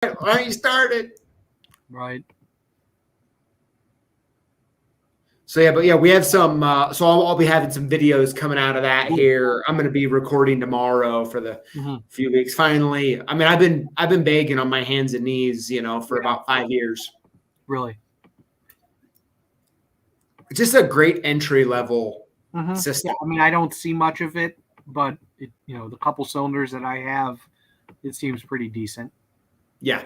Why you started? Right. So yeah, we have some. So I'll be having some videos coming out of that here. I'm going to be recording tomorrow for the few weeks. Finally, I mean, I've been begging on my hands and knees, for about 5 years. Really. It's just a great entry level system. Yeah, I mean, I don't see much of it, but the couple cylinders that I have, it seems pretty decent. Yeah.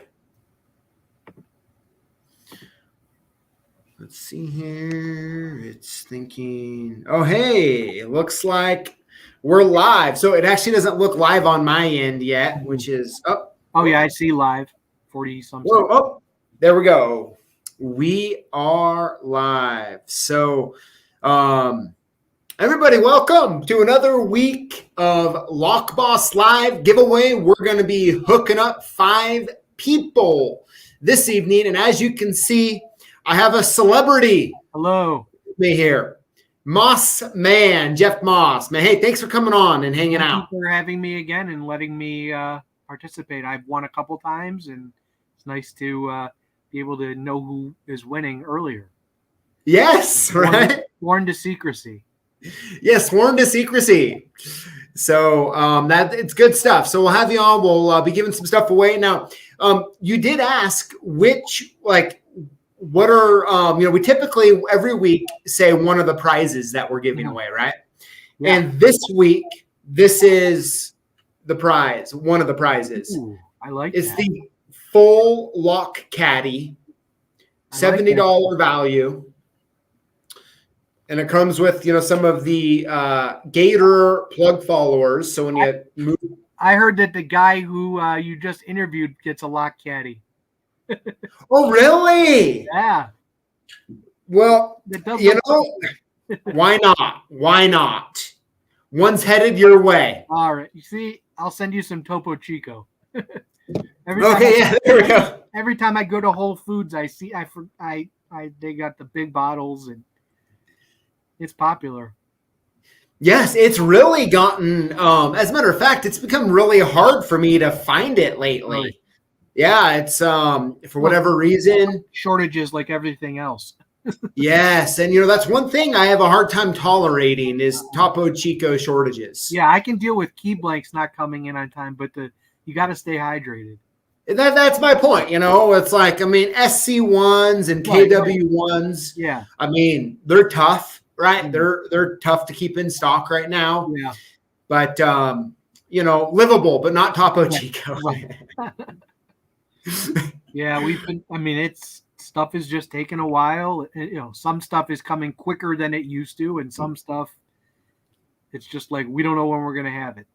Let's see here. It's thinking. Oh, hey, it looks like we're live. So it actually doesn't look live on my end yet, which is yeah, I see live. 40 something. Whoa, oh, there we go. We are live. So everybody, welcome to another week of Lock Boss Live giveaway. We're going to be hooking up 5 people this evening. And as you can see, I have a celebrity. Hello. With me here. Moss Man, Jeff Moss. Man, hey, thanks for coming on and hanging out. Thank you for having me again and letting me participate. I've won a couple times, and it's nice to be able to know who is winning earlier. Yes, right? Sworn to secrecy. Yes, sworn to secrecy. So that it's good stuff. So we'll have you on. We'll be giving some stuff away. Now, you did ask what are we typically every week say one of the prizes that we're giving away, right? Yeah. And this week, this is the prize, one of the prizes. Ooh, I like it's that. The full lock caddy, $70 value. And it comes with, some of the Gator plug followers. So when you move. I heard that the guy who you just interviewed gets a lock caddy. Oh, really? Yeah. Well, why not? Why not? One's headed your way. All right. You see, I'll send you some Topo Chico. There we go. Every time I go to Whole Foods, I see they got the big bottles, and it's popular. Yes, it's really gotten. As a matter of fact, it's become really hard for me to find it lately. Really? Yeah, it's for whatever reason. Shortages like everything else. Yes, and that's one thing I have a hard time tolerating is Topo Chico shortages. Yeah, I can deal with key blanks not coming in on time, but you got to stay hydrated. That's my point. It's like, SC1s and KW1s. Yeah. They're tough, right? Mm-hmm. They're tough to keep in stock right now. Yeah. But livable, but not Topo Chico. Right. Yeah, stuff is just taking a while. Some stuff is coming quicker than it used to, and some stuff, it's just like we don't know when we're going to have it.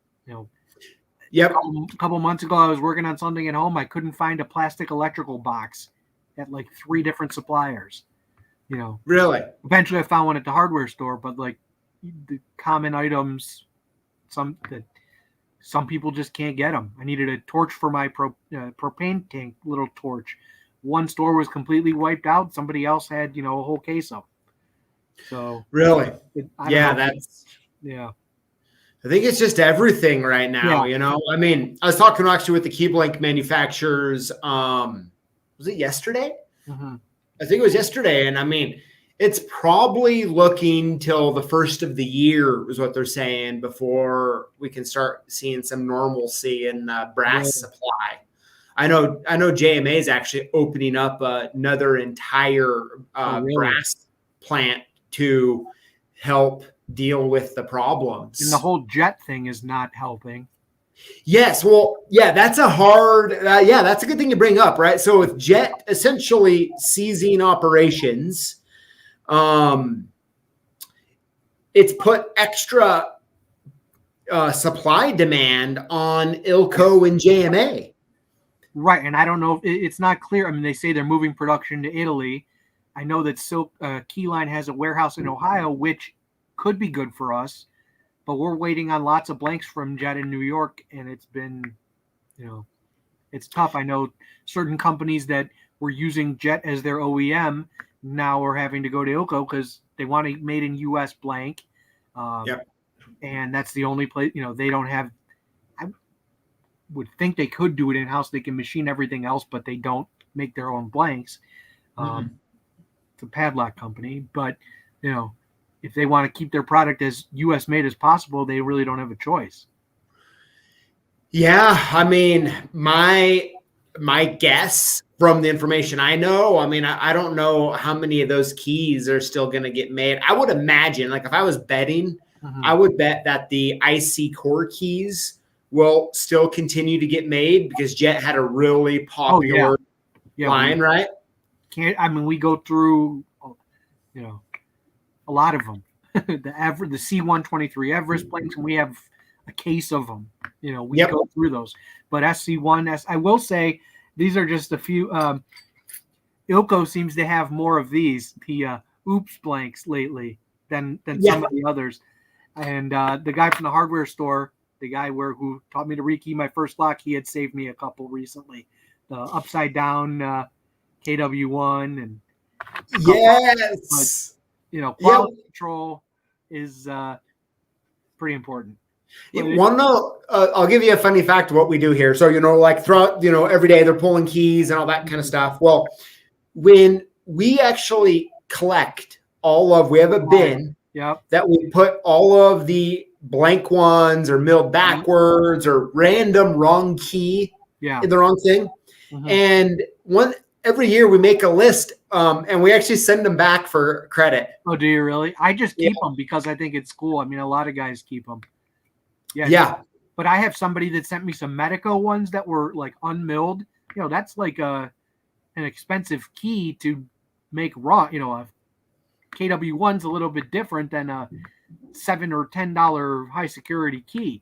Yep. A couple months ago, I was working on something at home. I couldn't find a plastic electrical box at like 3 different suppliers. Really? Eventually, I found one at the hardware store, but like the common items, some people just can't get them. I needed a torch for my propane tank, little torch. One store was completely wiped out. Somebody else had, a whole case of. So really, yeah. I think it's just everything right now. Yeah. I was talking actually with the key blank manufacturers. Was it yesterday? Mm-hmm. I think it was yesterday, and it's probably looking till the first of the year is what they're saying before we can start seeing some normalcy in brass supply. I know JMA is actually opening up another entire brass plant to help deal with the problems. And the whole jet thing is not helping. Yes, well, yeah, that's a hard. That's a good thing to bring up, right? So with jet essentially ceasing operations. It's put extra supply demand on ILCO and JMA. Right, and I don't know if it's not clear. They say they're moving production to Italy. I know that Keyline has a warehouse in Ohio, which could be good for us, but we're waiting on lots of blanks from Jet in New York, and it's been, it's tough. I know certain companies that were using Jet as their OEM now are having to go to ILCO because they want a made in U.S. blank. Yep. And that's the only place, they don't have. would think they could do it in house. They can machine everything else, but they don't make their own blanks. It's a padlock company, but if they want to keep their product as U.S. made as possible, they really don't have a choice. Yeah, I mean, my guess from the information I know, I mean, I don't know how many of those keys are still going to get made. I would imagine, like if I was betting, I would bet that the IC core keys will still continue to get made because Jet had a really popular line, right? We go through, a lot of them. the C-123 Everest blanks, and we have a case of them. We go through those. But SC1, I will say, these are just a few. Ilco seems to have more of these, the oops blanks lately than some of the others. And the guy from the hardware store, the guy who taught me to rekey my first lock, he had saved me a couple recently. The upside down KW1 and yes. But, quality control is pretty important. I'll give you a funny fact of what we do here. So, like throughout, every day they're pulling keys and all that kind of stuff. Well, when we actually collect we have a bin that we put all of the blank ones or milled backwards or random wrong key in the wrong thing. And every year we make a list and we actually send them back for credit. Oh, do you really? I just keep them because I think it's cool. I mean, a lot of guys keep them. Yeah. But I have somebody that sent me some Medico ones that were like unmilled. That's like an expensive key to make raw. A KW1's a little bit different than a $7 or $10 high security key.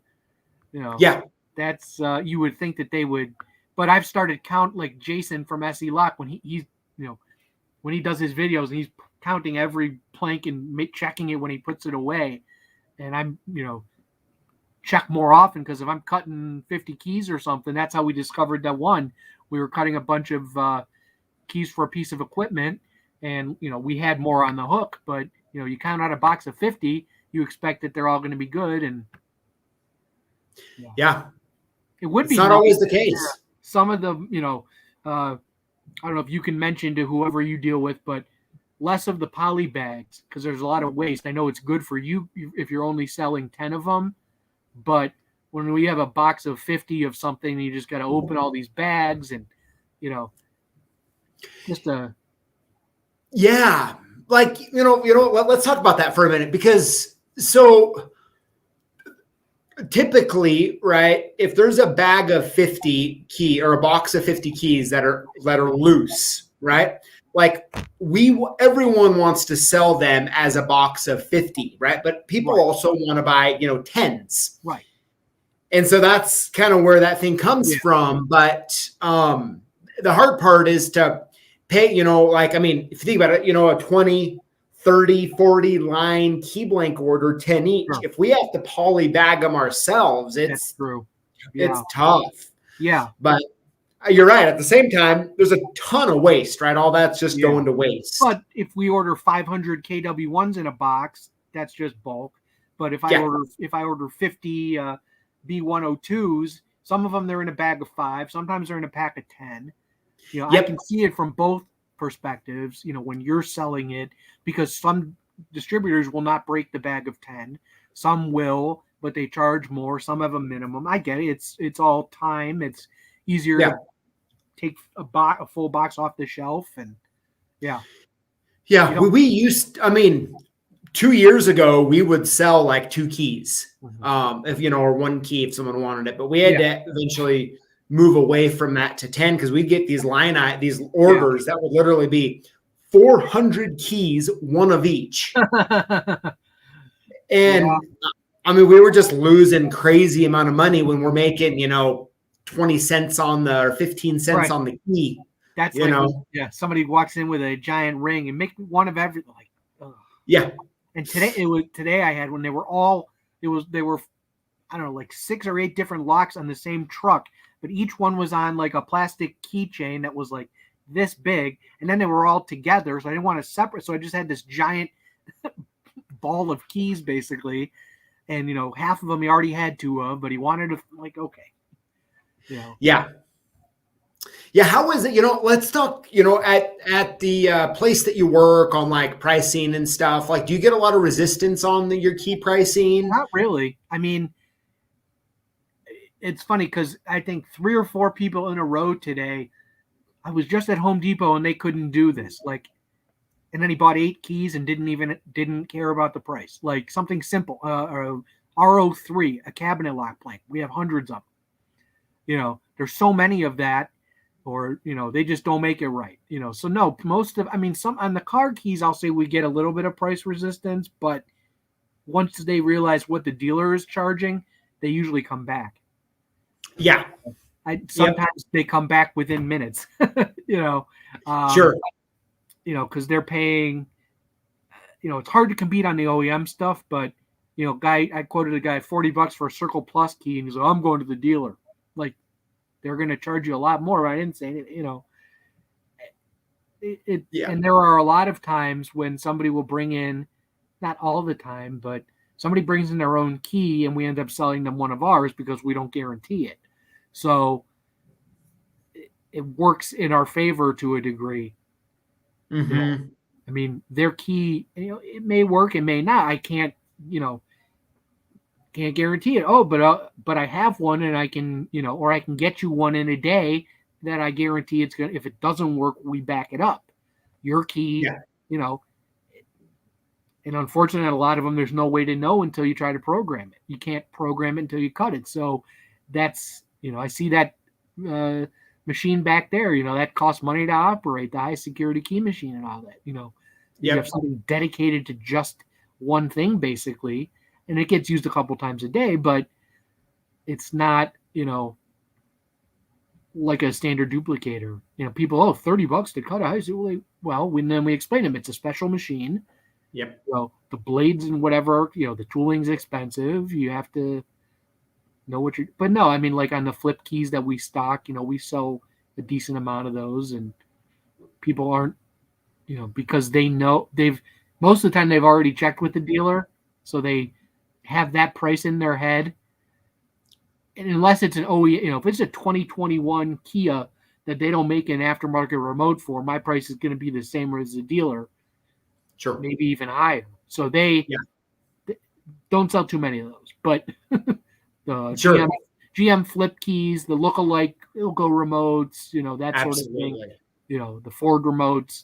That's you would think that they would. But I've started like Jason from SE Lock when he's when he does his videos and he's counting every plank and checking it when he puts it away. And I'm check more often because if I'm cutting 50 keys or something, that's how we discovered that one. We were cutting a bunch of keys for a piece of equipment, and we had more on the hook. But you count out a box of 50, you expect that they're all going to be good, and it would be. It's not always the case. Some of the I don't know if you can mention to whoever you deal with, but less of the poly bags because there's a lot of waste. I know it's good for you if you're only selling 10 of them. But when we have a box of 50 of something, you just got to open all these bags and, just a. Yeah. Like, let's talk about that for a minute because typically, right, if there's a bag of 50 key or a box of 50 keys that are loose, right? Like everyone wants to sell them as a box of 50, right? But people also want to buy, 10s. Right. And so that's kind of where that thing comes from. But the hard part is to pay, if you think about it, a 20, 30, 40 line key blank order, 10 each. Sure. If we have to poly bag them ourselves, it's true. It's tough. Yeah. But you're right. At the same time, there's a ton of waste, right? All that's just going to waste. But if we order 500 KW1s in a box, that's just bulk. But if I order 50 B102s, some of them they're in a bag of 5. Sometimes they're in a pack of 10. I can see it from both perspectives. When you're selling it, because some distributors will not break the bag of 10. Some will, but they charge more. Some have a minimum. I get it. It's all time. It's easier to take a full box off the shelf and we used 2 years ago we would sell like 2 keys or 1 key if someone wanted it, but we had to eventually move away from that to 10 because we'd get these these orders that would literally be 400 keys, 1 of each. And we were just losing crazy amount of money when we're making 20 cents or 15 cents on the key. That's somebody walks in with a giant ring and make one of everything. Like, and today I had when they were I don't know, like 6 or 8 different locks on the same truck, but each one was on like a plastic keychain that was like this big, and then they were all together. So I didn't want to separate, so I just had this giant ball of keys basically, and half of them he already had 2 of, but he wanted to okay. You know, Yeah. Yeah. How is it? Let's talk, at the place that you work on like pricing and stuff. Like, do you get a lot of resistance on your key pricing? not really. I mean, it's funny because I think 3 or 4 people in a row today. I was just at Home Depot and they couldn't do this. Like, and then he bought 8 keys and didn't care about the price. Like something simple, RO3, a cabinet lock blank. We have hundreds of them. There's so many of that, or they just don't make it right. So no, some on the car keys, I'll say we get a little bit of price resistance, but once they realize what the dealer is charging, they usually come back. Yeah. Sometimes they come back within minutes. Sure. Because they're paying. It's hard to compete on the OEM stuff, but I quoted a guy $40 for a Circle Plus key, and he's like, "I'm going to the dealer." Like, they're going to charge you a lot more. I didn't say it. Yeah. And there are a lot of times when somebody will bring in, not all the time, but somebody brings in their own key, and we end up selling them one of ours because we don't guarantee it. So it works in our favor to a degree. Mm-hmm. I mean, their key, it may work, it may not. I can't guarantee it. Oh, but I have one, and I can, or I can get you one in a day that I guarantee it's gonna. If it doesn't work, we back it up. Your key, and unfortunately, a lot of them, there's no way to know until you try to program it. You can't program it until you cut it. So that's, I see that machine back there, that costs money to operate, the high security key machine and all that. You have something dedicated to just one thing, basically, and it gets used a couple times a day, but it's not, like a standard duplicator. People, $30 to cut a high security. Well, then we explain them, it's a special machine. Yep. The blades and whatever, the tooling's expensive. You have to know what you're. But no, I mean, like on the flip keys that we stock, we sell a decent amount of those, and people aren't, because they know most of the time they've already checked with the dealer, so they have that price in their head. And unless it's an OE, if it's a 2021 Kia that they don't make an aftermarket remote for, my price is going to be the same as the dealer. Sure. Maybe even higher. So they don't sell too many of those. But the GM flip keys, the lookalike Ilco remotes, that sort of thing. The Ford remotes,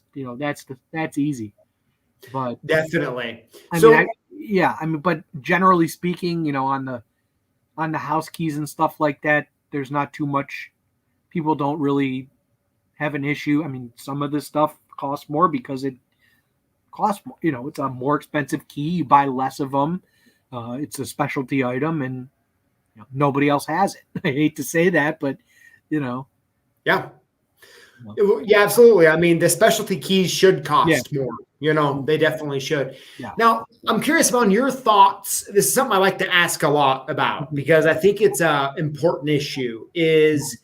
that's easy. But definitely. But generally speaking, on the house keys and stuff like that, there's not too much. People don't really have an issue. I mean, some of this stuff costs more because it costs more. It's a more expensive key. You buy less of them. It's a specialty item, and nobody else has it. I hate to say that, but Yeah, absolutely. I mean, the specialty keys should cost more. They definitely should. Yeah. Now, I'm curious about your thoughts. This is something I like to ask a lot about because I think it's an important issue, is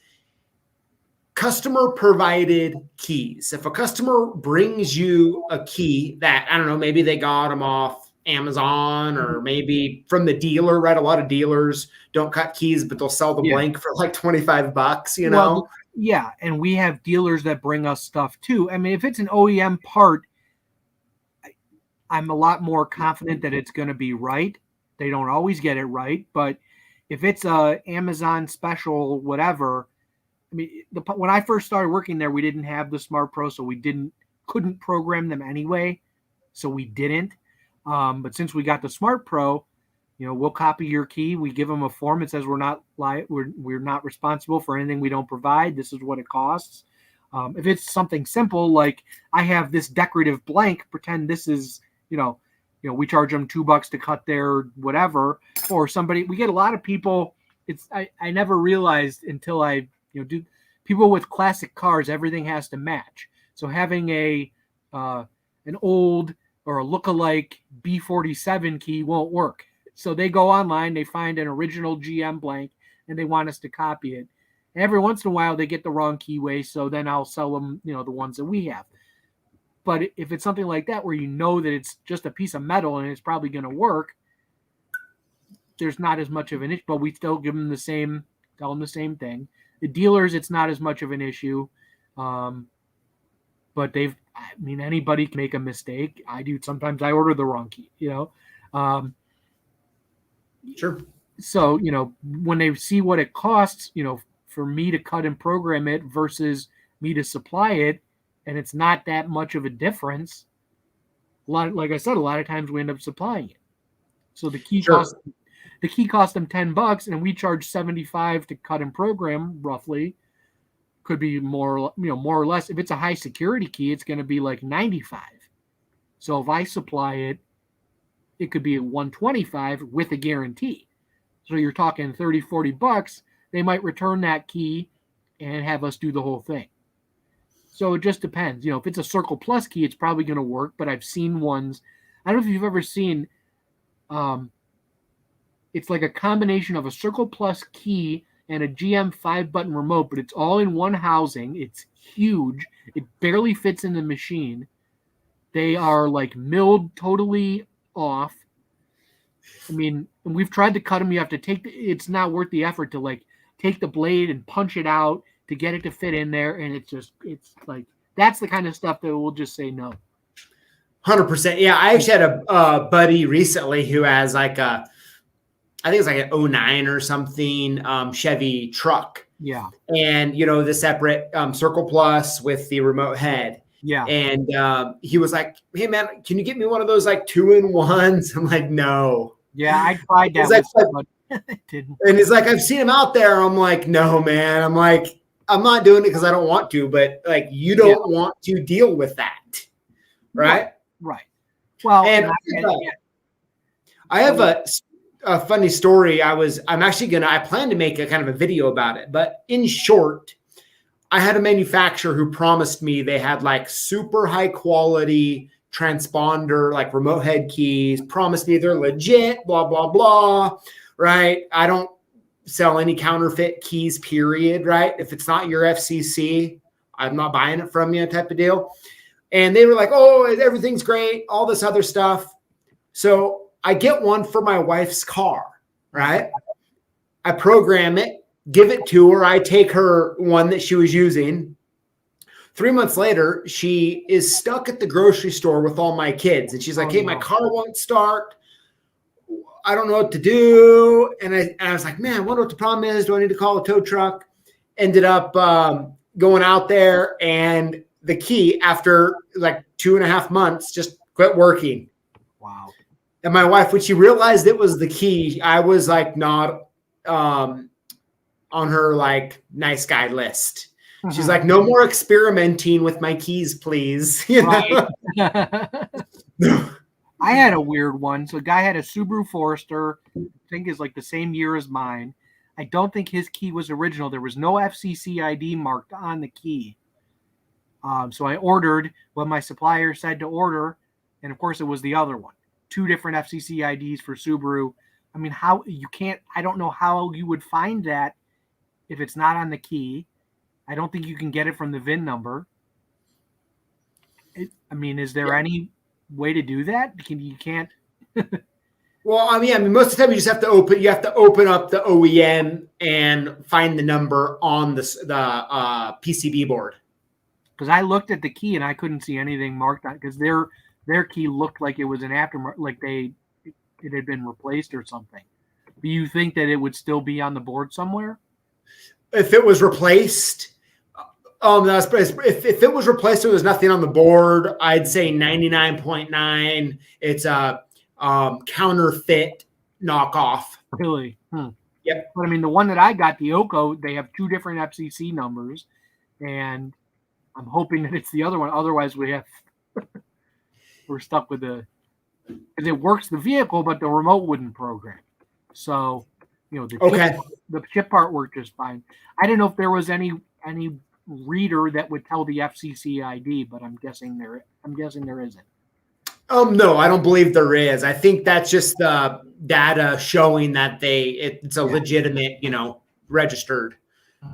customer provided keys. If a customer brings you a key that, I don't know, maybe they got them off Amazon or maybe from the dealer, right? A lot of dealers don't cut keys, but they'll sell the blank for like $25, Well, yeah. And we have dealers that bring us stuff too. I mean, if it's an OEM part, I'm a lot more confident that it's going to be right. They don't always get it right, but if it's a Amazon special, whatever, I mean, when I first started working there, we didn't have the Smart Pro, so we couldn't program them anyway, so we didn't. But since we got the Smart Pro, we'll copy your key. We give them a form. It says we're not responsible for anything we don't provide. This is what it costs. If it's something simple like I have this decorative blank, pretend this is we charge them $2 to cut their whatever, or somebody. We get a lot of people. I never realized until I do people with classic cars, everything has to match. So having an old or a lookalike B47 key won't work. So they go online, they find an original GM blank, and they want us to copy it. And every once in a while, they get the wrong keyway, so then I'll sell them, the ones that we have. But if it's something like that where that it's just a piece of metal and it's probably going to work, there's not as much of an issue. But we still give them tell them the same thing. The dealers, it's not as much of an issue. But anybody can make a mistake. I do. Sometimes I order the wrong key, Sure. So, when they see what it costs, for me to cut and program it versus me to supply it, and it's not that much of a difference. Like I said, a lot of times we end up supplying it. So the key cost them $10 and we charge $75 to cut and program roughly. Could be more or less. If it's a high security key, it's going to be like $95. So if I supply it, it could be at $125 with a guarantee. So you're talking $30-$40. They might return that key and have us do the whole thing. So it just depends. If it's a Circle Plus key, it's probably going to work. But I've seen ones. I don't know if you've ever seen. It's like a combination of a Circle Plus key and a GM 5-button remote, but it's all in one housing. It's huge. It barely fits in the machine. They are like milled totally off. And we've tried to cut them. You have to it's not worth the effort to like take the blade and punch it out to get it to fit in there. And it's like, that's the kind of stuff that we'll just say no. 100%. Yeah. I actually had a buddy recently who has like I think it's like an 09 or something Chevy truck. Yeah. And, the separate Circle Plus with the remote head. Yeah. And he was like, hey, man, can you get me one of those like 2-in-1s? I'm like, no. Yeah, I tried that. But it didn't. And he's like, I've seen him out there. I'm like, no, man. I'm like, I'm not doing it because I don't want to. But like, you don't want to deal with that. Right? Right. Well, and I have a funny story. I plan to make a kind of a video about it, but in short, I had a manufacturer who promised me they had like super high quality transponder, like remote head keys, promised me they're legit, blah, blah, blah. Right. I don't sell any counterfeit keys, period. Right. If it's not your FCC, I'm not buying it from you type of deal. And they were like, oh, everything's great. All this other stuff. So I get one for my wife's car, right? I program it, give it to her. I take her one that she was using. 3 months later, she is stuck at the grocery store with all my kids. And she's like, hey, my car won't start. I don't know what to do. And I was like, man, I wonder what the problem is. Do I need to call a tow truck? Ended up going out there, and the key after like 2.5 months just quit working. Wow. And my wife, when she realized it was the key, I was like not on her like nice guy list. Uh-huh. She's like, no more experimenting with my keys, please. Right. I had a weird one. So a guy had a Subaru Forester, I think is like the same year as mine. I don't think his key was original. There was no FCC ID marked on the key. So I ordered what my supplier said to order. And of course it was the other one. 2 different FCC IDs for Subaru. I don't know how you would find that if it's not on the key. I don't think you can get it from the VIN number. Is there any way to do that? You can't. Well, most of the time you have to open up the OEM and find the number on the PCB board. Because I looked at the key and I couldn't see anything marked on it, because their key looked like it was an aftermarket, like it had been replaced or something. Do you think that it would still be on the board somewhere? If it was replaced, if it was replaced, there was nothing on the board. I'd say 99.9. It's a counterfeit knockoff. Really? Yep. But the one that I got, the Oco, they have 2 different FCC numbers, and I'm hoping that it's the other one. Otherwise, we're stuck with because it works the vehicle, but the remote wouldn't program. So, the chip part worked just fine. I don't know if there was any reader that would tell the FCC ID, but I'm guessing there isn't. No, I don't believe there is. I think that's just the data showing that it's a legitimate, registered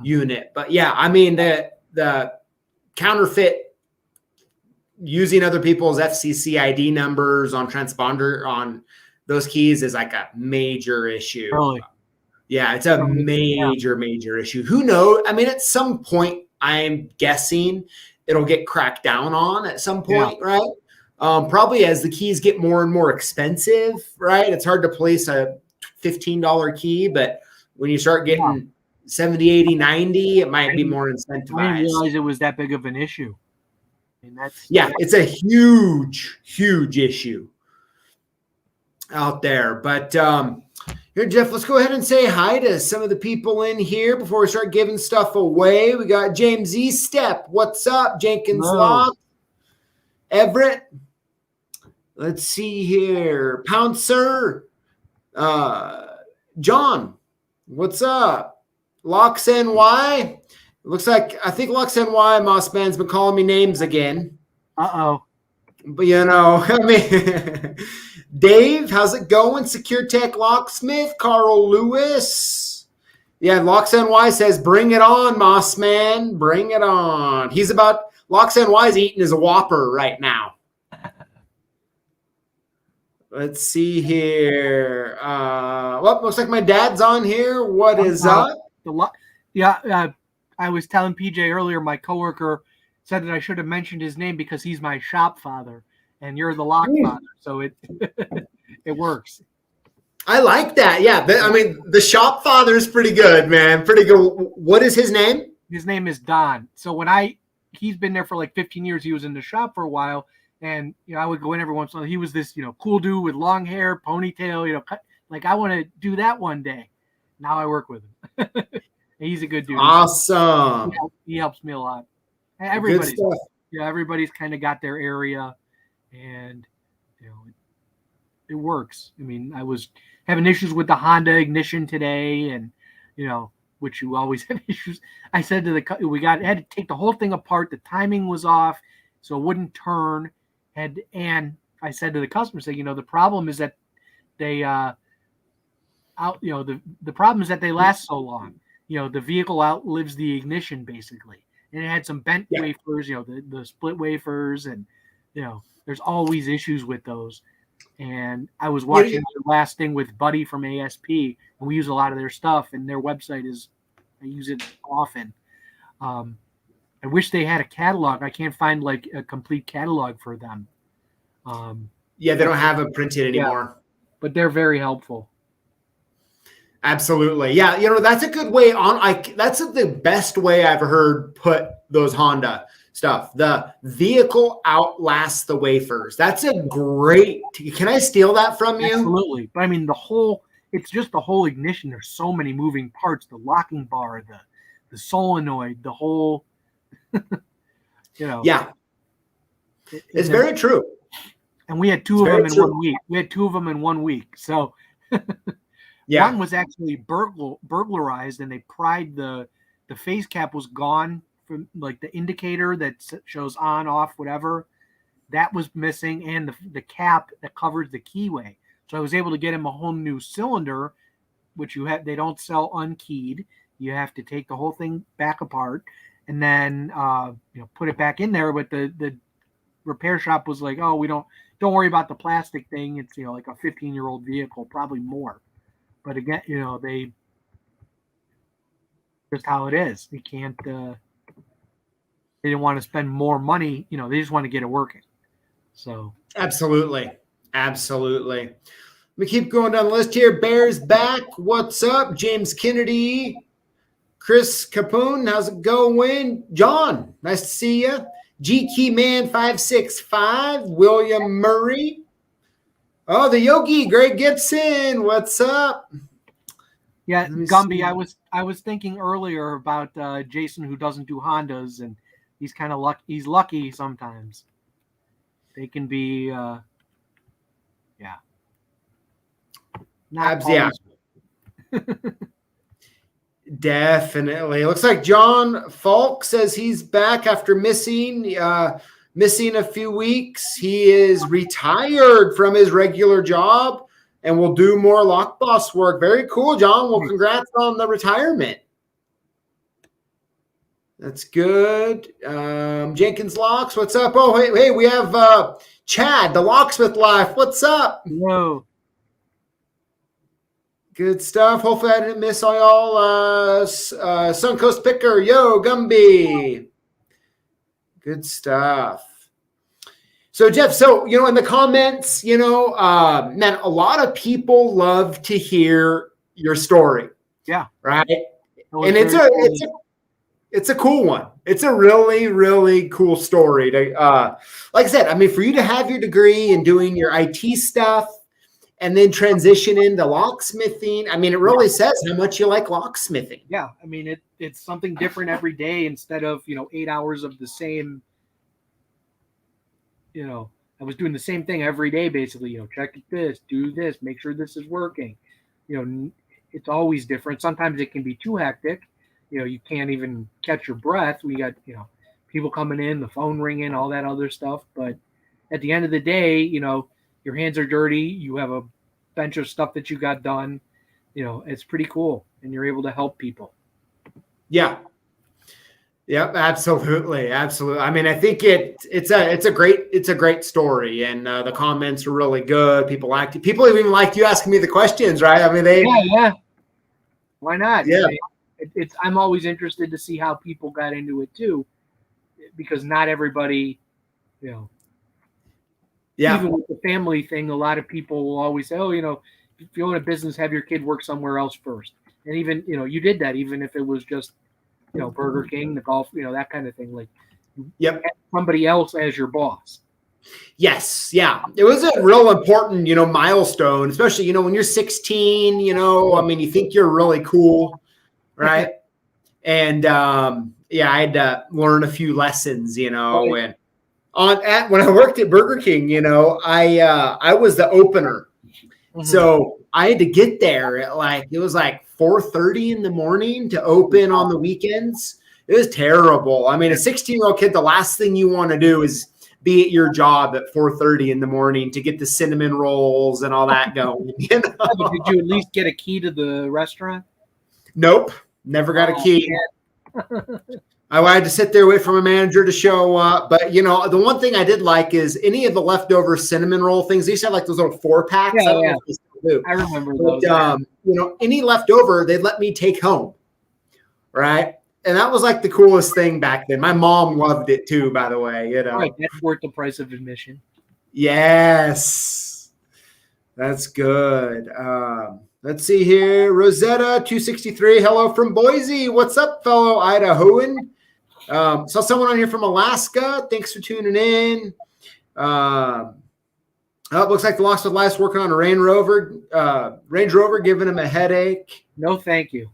unit. But yeah, the counterfeit using other people's FCC ID numbers on transponder on those keys is like a major issue. Really? Yeah, it's a major issue. Who knows? I mean, at some point, I'm guessing it'll get cracked down on at some point, right? Probably as the keys get more and more expensive, right? It's hard to place a $15 key, but when you start getting 70, 80, 90, it might be more incentivized. I didn't realize it was that big of an issue. I mean, it's a huge issue out there. But here, Jeff, let's go ahead and say hi to some of the people in here before we start giving stuff away. We got James E. Step. What's up? Jenkins Lock. Everett. Let's see here. Pouncer. John. What's up? Locks NY. Looks like, I think Lux NY Mossman's been calling me names again. Uh-oh. But, I mean, Dave, how's it going? Secure Tech Locksmith, Carl Lewis. Yeah, Lux NY says, bring it on, Mossman. Bring it on. Lux NY's eating his Whopper right now. Let's see here. Looks like my dad's on here. What is up? I was telling PJ earlier, my coworker said that I should have mentioned his name because he's my shop father, and you're the lock father, so it it works. I like that. Yeah, I mean, the shop father is pretty good, man. Pretty good. What is his name? His name is Don. So he's been there for like 15 years. He was in the shop for a while, and I would go in every once in a while. He was this cool dude with long hair, ponytail. Like I want to do that one day. Now I work with him. He's a good dude. Awesome. He helps me a lot. Everybody's kind of got their area, and it works. I mean, I was having issues with the Honda ignition today, and which you always have issues. I said to had to take the whole thing apart. The timing was off, so it wouldn't turn. And I said to the customer, the problem is that they the problem is that they last so long. The vehicle outlives the ignition basically. And it had some bent wafers, the split wafers, and there's always issues with those. And I was watching the last thing with Buddy from ASP, and we use a lot of their stuff, and their website I use it often. I wish they had a catalog. I can't find like a complete catalog for them. They don't have it printed anymore. But they're very helpful. Absolutely. Yeah. That's a good way that's the best way I've heard put those Honda stuff. The vehicle outlasts the wafers. That's a great, can I steal that from you? Absolutely. But I mean, it's just the whole ignition. There's so many moving parts, the locking bar, the solenoid, the whole, Yeah. It's very true. And we had two of them in 1 week. We had two of them in 1 week. So one was actually burglarized, and they pried the face cap was gone from like the indicator that shows on, off, whatever. That was missing, and the cap that covers the keyway. So I was able to get him a whole new cylinder, which they don't sell unkeyed. You have to take the whole thing back apart and then put it back in there. But the repair shop was like, oh, don't worry about the plastic thing. It's like a 15-year-old vehicle, probably more. But again, they just how it is. They can't. They didn't want to spend more money. They just want to get it working. So absolutely. Let me keep going down the list here. Bears back. What's up, James Kennedy, Chris Capoon? How's it going, John? Nice to see you. G Key Man 565. William Murray. Oh, the Yogi, Greg Gibson. What's up? Yeah, Gumby. I was thinking earlier about Jason, who doesn't do Hondas, and he's kind of lucky. He's lucky sometimes. They can be, not Definitely. It looks like John Falk says he's back after missing a few weeks. He is retired from his regular job and will do more Lock Boss work. Very cool, John. Well, congrats on the retirement. That's good. Jenkins Locks, what's up? Oh, hey, we have Chad, the Locksmith Life. What's up? Whoa. Good stuff. Hopefully I didn't miss all y'all. Suncoast Picker, yo, Gumby. Good stuff. So Jeff, so, in the comments, man, a lot of people love to hear your story. Yeah. Right. And it's a cool one. It's a really, really cool story to, like I said, I mean, for you to have your degree and doing your IT stuff and then transition into locksmithing. I mean, it really says how much you like locksmithing. Yeah. I mean, it's something different every day instead of, 8 hours of the same, I was doing the same thing every day, basically, check this, do this, make sure this is working. It's always different. Sometimes it can be too hectic. You can't even catch your breath. We got, people coming in, the phone ringing, all that other stuff. But at the end of the day, your hands are dirty. You have a bunch of stuff that you got done. It's pretty cool. And you're able to help people. Yeah. Yep, absolutely. Absolutely. I mean, I think it's a great story, and the comments are really good. People even like you asking me the questions, right? I mean, yeah. Why not? Yeah. I'm always interested to see how people got into it too, because not everybody, Yeah. Even with the family thing, a lot of people will always say, oh, if you own a business, have your kid work somewhere else first. And even, you did that, even if it was just, Burger King, the golf, that kind of thing. Like, yep, somebody else as your boss. Yes, yeah, it was a real important, milestone, especially, when you're 16. I mean, you think you're really cool, right? And yeah, I had to learn a few lessons, and when I worked at Burger King, I was the opener. Mm-hmm. So I had to get there at it was 4:30 in the morning to open on the weekends. It was terrible. I mean, a 16-year-old kid, the last thing you want to do is be at your job at 4:30 in the morning to get the cinnamon rolls and all that going. Did you at least get a key to the restaurant? Nope. Never got a key. I had to sit there, wait for my manager to show up. But, the one thing I did like is any of the leftover cinnamon roll things. They used to have those little 4-packs. Yeah. I remember those. But, any leftover, they'd let me take home. Right. And that was the coolest thing back then. My mom loved it too, by the way. Right. That's worth the price of admission. Yes. That's good. Let's see here. Rosetta 263. Hello from Boise. What's up, fellow Idahoan? Saw someone on here from Alaska. Thanks for tuning in. It looks like the Locksmith Life's working on a Range Rover, giving him a headache. No, thank you.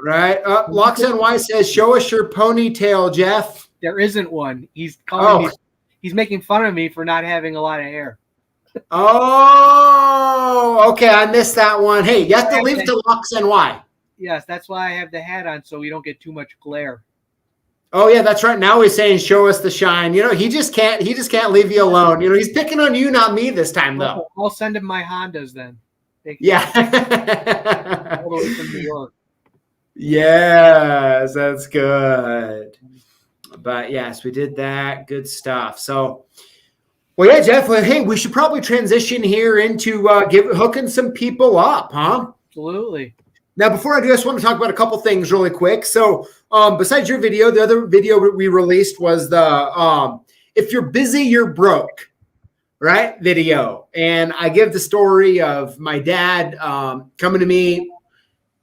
Right. Locks NY says, show us your ponytail, Jeff. There isn't one. He's calling me. He's making fun of me for not having a lot of hair. Oh, okay. I missed that one. Hey, you have to leave it to Locks NY. Yes, that's why I have the hat on, so we don't get too much glare. Oh yeah, that's right. Now he's saying, "Show us the shine." He just can't leave you alone. He's picking on you, not me this time, though. I'll send him my Hondas then. Yeah. All the way from New York. Yes, that's good. But yes, we did that. Good stuff. So, well, yeah, Jeff. Hey, we should probably transition here into hooking some people up, huh? Absolutely. Now, before I do, I just want to talk about a couple things really quick. So, besides your video, the other video we released was the "If You're Busy, You're Broke," right? Video, and I give the story of my dad coming to me,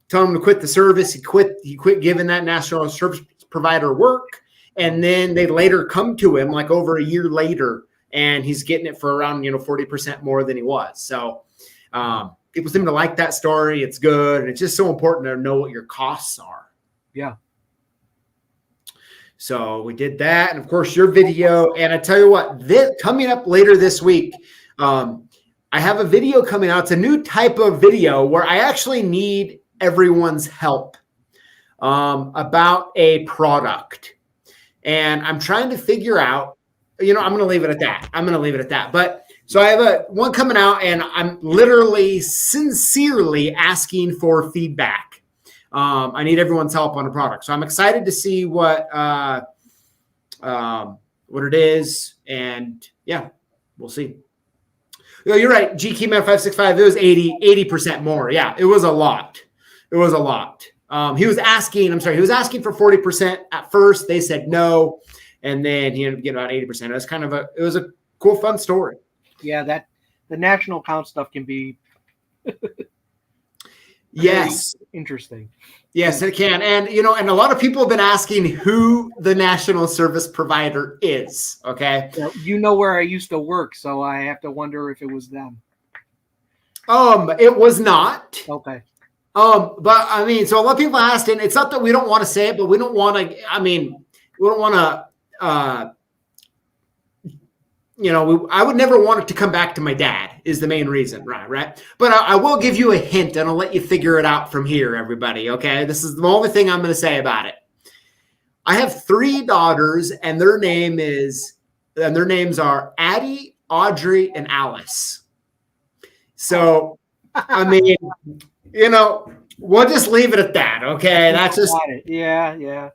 telling him to quit the service. He quit giving that national service provider work, and then they later come to him over a year later, and he's getting it for around 40% more than he was. So. People seem to like that story. It's good. And it's just so important to know what your costs are. Yeah. So we did that. And of course, your video. And I tell you what, coming up later this week, I have a video coming out. It's a new type of video where I actually need everyone's help about a product. And I'm trying to figure out, I'm going to leave it at that. But so I have one coming out, and I'm literally sincerely asking for feedback. I need everyone's help on a product. So I'm excited to see what it is. And yeah, we'll see. Oh, you're right. GK Man 565. It was 80% more. Yeah, it was a lot. It was a lot. He was asking for 40% at first. They said no, and then he ended up getting about 80%. It was a cool, fun story. Yeah, that the national account stuff can be yes, interesting. Yes, it can. And and a lot of people have been asking who the national service provider is. Okay. You know where I used to work, so I have to wonder if it was them. It was not. Okay. But I mean, so a lot of people asked, and it's not that we don't want to say it, but we don't want to, we don't want to, I would never want it to come back to my dad is the main reason, right? But I will give you a hint, and I'll let you figure it out from here, everybody, okay? This is the only thing I'm going to say about it. I have 3 daughters, and their names are Addie, Audrey, and Alice. So, I mean, we'll just leave it at that, okay? That's just yeah.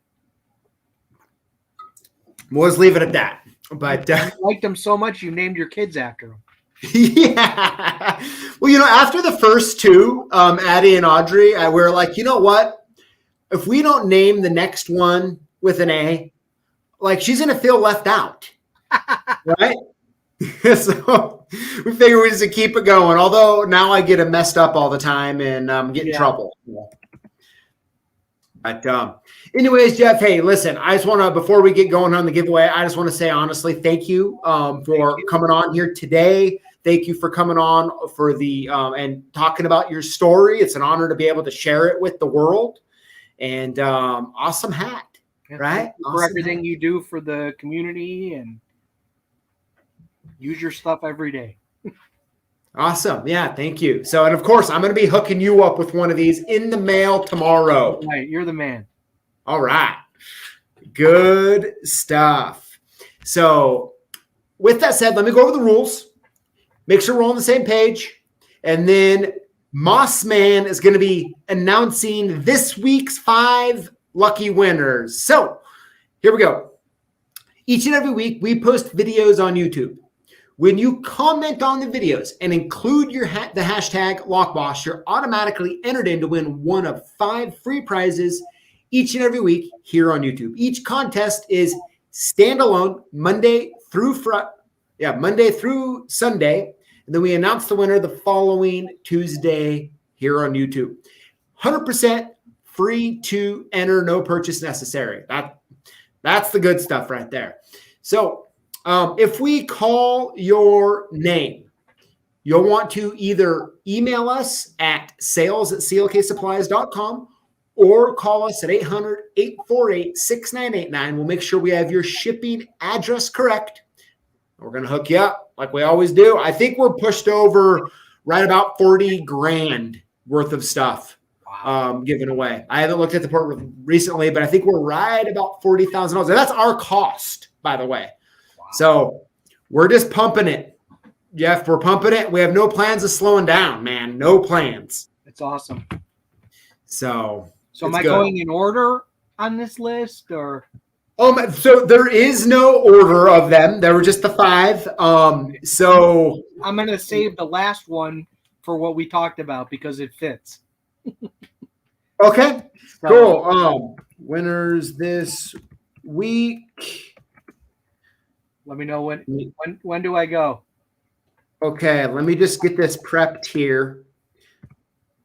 We'll just leave it at that. But you liked them so much, you named your kids after them. Yeah. Well, after the first 2, Addie and Audrey, we were like, you know what? If we don't name the next one with an A, like she's gonna feel left out, right? So we figure we just keep it going. Although now I get it messed up all the time and get in trouble. But anyways, Jeff, hey, listen, I just want to, before we get going on the giveaway, I just want to say honestly, thank you for coming on here today. Thank you for coming on for the and talking about your story. It's an honor to be able to share it with the world. And awesome hat, right? For everything you do for the community and use your stuff every day. Awesome. Yeah, thank you. So, and of course, I'm going to be hooking you up with one of these in the mail tomorrow. Right, you're the man. All right. Good stuff. So, with that said, let me go over the rules. Make sure we're on the same page. And then Mossman is going to be announcing this week's 5 lucky winners. So, here we go. Each and every week, we post videos on YouTube. When you comment on the videos and include the hashtag LockBoss, you're automatically entered in to win one of 5 free prizes each and every week here on YouTube. Each contest is standalone Monday through Sunday, and then we announce the winner the following Tuesday here on YouTube. 100% free to enter, no purchase necessary. That's the good stuff right there. So, if we call your name, you'll want to either email us at sales@clksupplies.com or call us at 800-848-6989. We'll make sure we have your shipping address correct. We're going to hook you up like we always do. I think we're pushed over right about 40 grand worth of stuff given away. I haven't looked at the report recently, but I think we're right about $40,000. And that's our cost, by the way. So we're just pumping it, Jeff. We're pumping it. We have no plans of slowing down, man. No plans. It's awesome. So am I going in order on this list, or? So there is no order of them. There were just the 5. So I'm going to save the last one for what we talked about because it fits. Okay. So, cool. Winners this week. Let me know when do I go? Okay, let me just get this prepped here.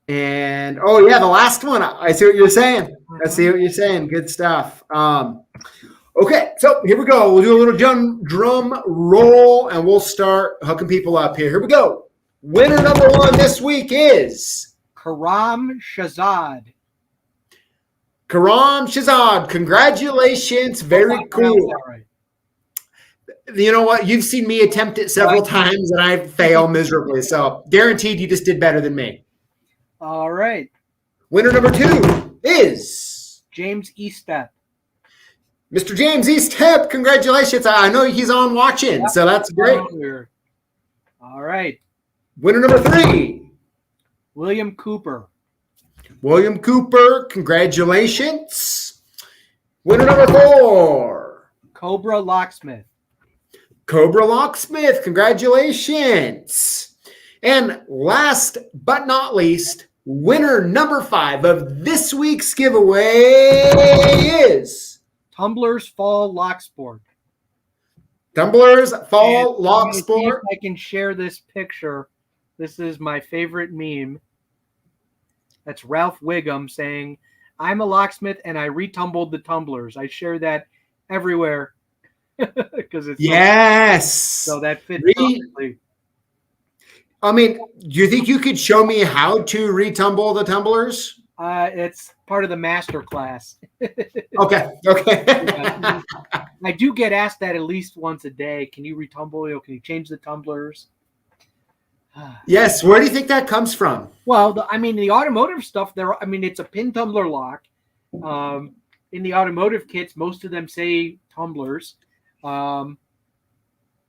And the last one. I see what you're saying. I see what you're saying. Good stuff. Okay, so here we go. We'll do a little drum roll, and we'll start hooking people up here. Here we go. Winner number 1 this week is Karam Shazad. Karam Shazad. Congratulations. Very cool. You know what? You've seen me attempt it several times, and I fail miserably. So guaranteed you just did better than me. All right. Winner number 2 is James Eastep. Mr. James Eastep. Congratulations. I know he's on watching, so that's great. All right. Winner number 3. William Cooper. William Cooper. Congratulations. Winner number 4. Cobra Locksmith. Cobra Locksmith, congratulations. And last but not least, winner number 5 of this week's giveaway is Tumblr's Fall Lock Sport. Tumblr's Fall Lock See Sport. if I can share this picture. This is my favorite meme. That's Ralph Wiggum saying, "I'm a locksmith and I retumbled the tumblers." I share that everywhere because it's Yes. so that fits perfectly. I mean, do you think you could show me how to retumble the tumblers? It's part of the master class. Okay. Yeah. I do get asked that at least once a day. Can you retumble? Can you change the tumblers? Yes. Where do you think that comes from? Well, the automotive stuff there. It's a pin tumbler lock. In the automotive kits, most of them say tumblers.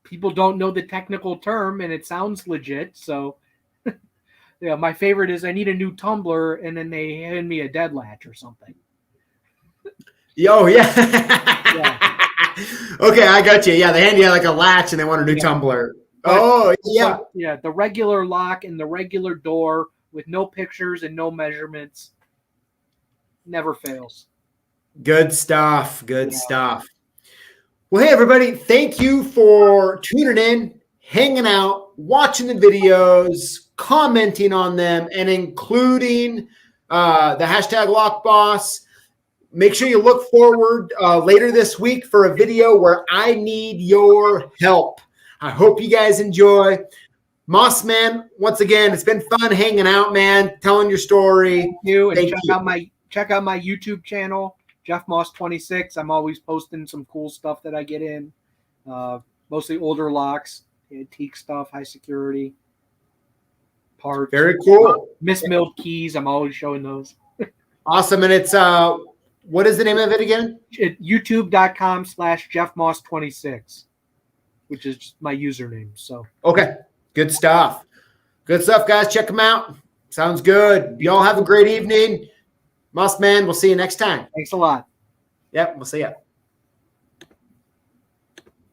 People don't know the technical term, and it sounds legit. So, yeah, my favorite is I need a new tumbler, and then they hand me a dead latch or something. Oh, yeah. Okay, I got you. Yeah, they hand you like a latch, and they want a new tumbler. Yeah, the regular lock and the regular door with no pictures and no measurements never fails. Good stuff. Good stuff. Well, hey, everybody, thank you for tuning in, hanging out, watching the videos, commenting on them, and including the hashtag LockBoss. Make sure you look forward later this week for a video where I need your help. I hope you guys enjoy. Moss Man, once again, it's been fun hanging out, man, telling your story. Thank you. And check out my YouTube channel, Jeff Moss 26. I'm always posting some cool stuff that I get in. Mostly older locks, antique stuff, high security parts. Very cool. Mismilled keys. I'm always showing those. Awesome. And it's what is the name of it again? YouTube.com/JeffMoss26, which is just my username. So okay. Good stuff. Good stuff, guys. Check them out. Sounds good. Y'all have a great evening. Moss Man, we'll see you next time. Thanks a lot. Yep, we'll see you.